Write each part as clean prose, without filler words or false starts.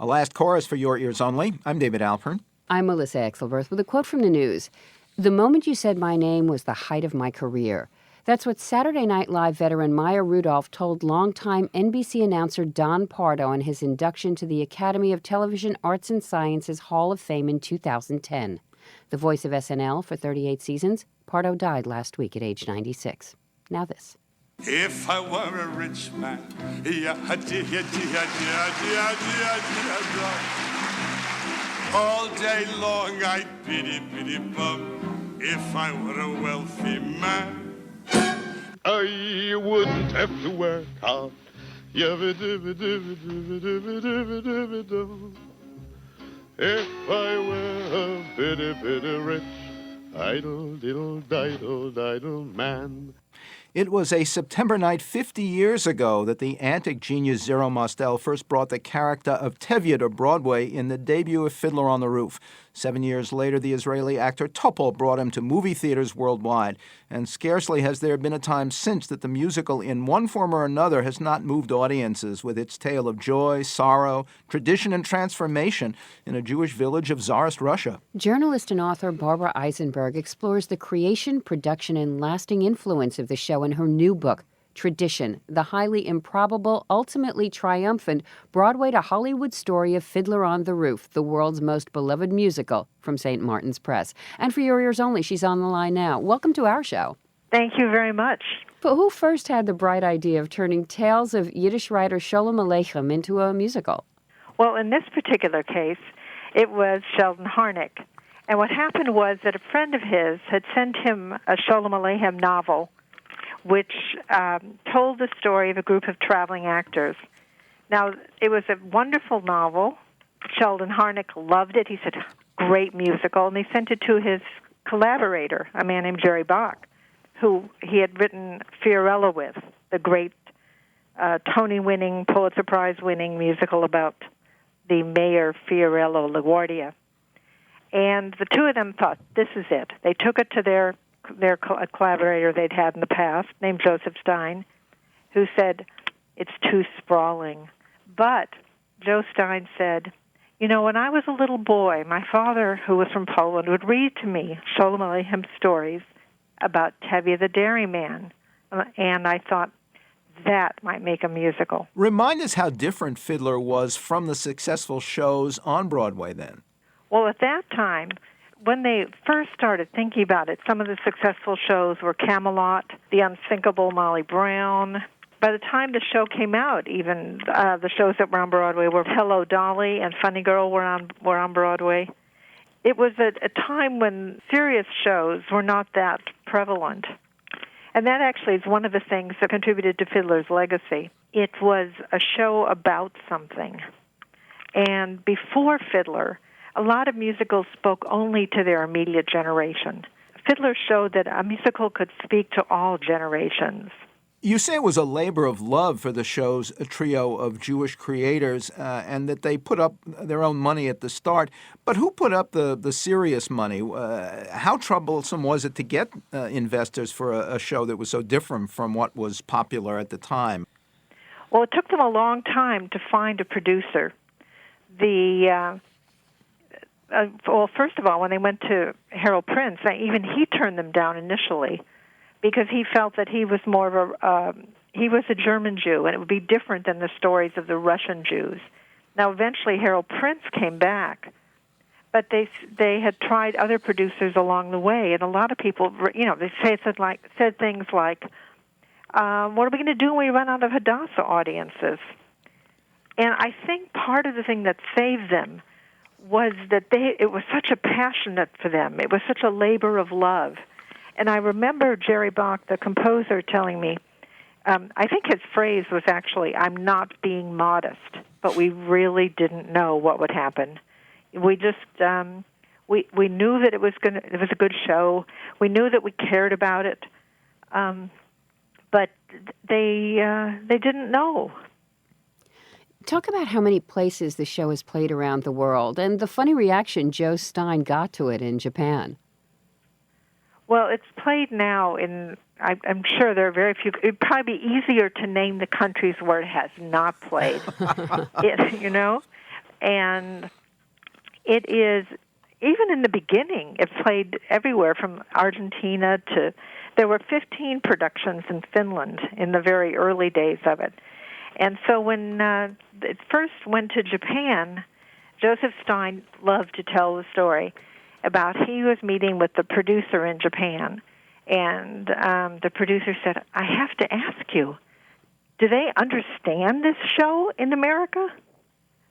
A last chorus for your ears only. I'm David Alpern. I'm Melissa Exelberth with a quote from the news. "The moment you said my name was the height of my career." That's what Saturday Night Live veteran Maya Rudolph told longtime NBC announcer Don Pardo on his induction to the Academy of Television Arts and Sciences Hall of Fame in 2010. The voice of SNL for 38 seasons, Pardo died last week at age 96. Now this. If I were a rich man, all day long I'd biddy bum. If I were a wealthy man, I wouldn't have to work hard. If I were a bitty rich, idle diddle man. It was a September night 50 years ago that the antic genius Zero Mostel first brought the character of Tevye to Broadway in the debut of Fiddler on the Roof. 7 years later, the Israeli actor Topol brought him to movie theaters worldwide. And scarcely has there been a time since that the musical, in one form or another, has not moved audiences with its tale of joy, sorrow, tradition, and transformation in a Jewish village of Tsarist Russia. Journalist and author Barbara Isenberg explores the creation, production, and lasting influence of the show in her new book, Tradition, the highly improbable, ultimately triumphant Broadway-to-Hollywood story of Fiddler on the Roof, the world's most beloved musical, from St. Martin's Press. And for your ears only, she's on the line now. Welcome to our show. Thank you very much. But who first had the bright idea of turning tales of Yiddish writer Sholem Aleichem into a musical? Well, in this particular case, it was Sheldon Harnick. And what happened was that a friend of his had sent him a Sholem Aleichem novel, which told the story of a group of traveling actors. Now, it was a wonderful novel. Sheldon Harnick loved it. He said, great musical. And he sent it to his collaborator, a man named Jerry Bach, who he had written Fiorello with, the great Tony-winning, Pulitzer Prize-winning musical about the mayor Fiorello LaGuardia. And the two of them thought, this is it. They took it to their collaborator they'd had in the past, named Joseph Stein, who said, it's too sprawling. But Joe Stein said, you know, when I was a little boy, my father, who was from Poland, would read to me Sholem Aleichem stories about Tevye the Dairyman. And I thought, that might make a musical. Remind us how different Fiddler was from the successful shows on Broadway then. Well, at that time, when they first started thinking about it, some of the successful shows were Camelot, The Unthinkable Molly Brown. By the time the show came out, even the shows that were on Broadway were Hello Dolly and Funny Girl were on Broadway. It was a time when serious shows were not that prevalent. And that actually is one of the things that contributed to Fiddler's legacy. It was a show about something. And before Fiddler, a lot of musicals spoke only to their immediate generation. Fiddler showed that a musical could speak to all generations. You say it was a labor of love for the show's trio of Jewish creators and that they put up their own money at the start. But who put up the serious money? How troublesome was it to get investors for a show that was so different from what was popular at the time? Well, it took them a long time to find a producer. Well, first of all, when they went to Harold Prince, even he turned them down initially because he felt that he was more of he was a German Jew, and it would be different than the stories of the Russian Jews. Now, eventually, Harold Prince came back, but they had tried other producers along the way, and a lot of people, they said things like, "What are we going to do when we run out of Hadassah audiences?" And I think part of the thing that saved them was that it was such a passionate for them. It was such a labor of love. And I remember Jerry Bach, the composer, telling me, I think his phrase was actually, "I'm not being modest," but we really didn't know what would happen. We just we knew that it was a good show. We knew that we cared about it, but they didn't know. Talk about how many places the show has played around the world and the funny reaction Joe Stein got to it in Japan. Well, it's played now in, I'm sure there are very few. It'd probably be easier to name the countries where it has not played, And it is, even in the beginning, it played everywhere from Argentina to, there were 15 productions in Finland in the very early days of it. And so when it first went to Japan, Joseph Stein loved to tell the story about he was meeting with the producer in Japan, and the producer said, I have to ask you, do they understand this show in America?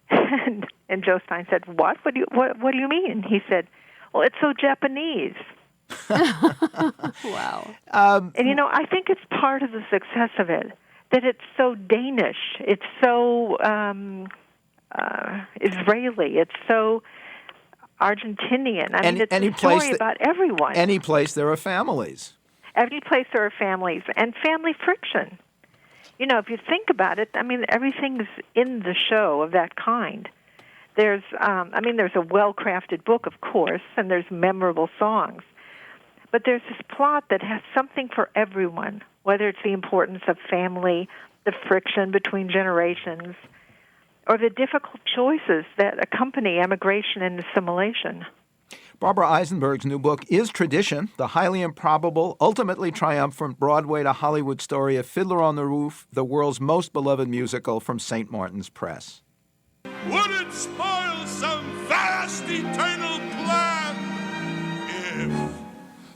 And Joe Stein said, what? What do you mean? He said, well, it's so Japanese. Wow. And, I think it's part of the success of it, that it's so Danish, it's so Israeli, it's so Argentinian. I mean, it's a story about everyone. Any place there are families. Every place there are families and family friction. If you think about it, I mean, everything's in the show of that kind. There's a well-crafted book, of course, and there's memorable songs. But there's this plot that has something for everyone, whether it's the importance of family, the friction between generations, or the difficult choices that accompany emigration and assimilation. Barbara Isenberg's new book is Tradition, the highly improbable, ultimately triumphant Broadway-to-Hollywood story of Fiddler on the Roof, the world's most beloved musical, from St. Martin's Press. Would it spoil some vast eternal plan if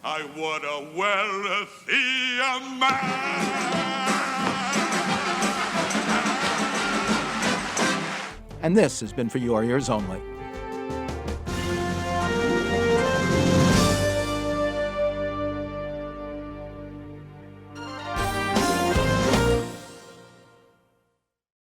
I were a wealthier man? And this has been For Your Ears Only.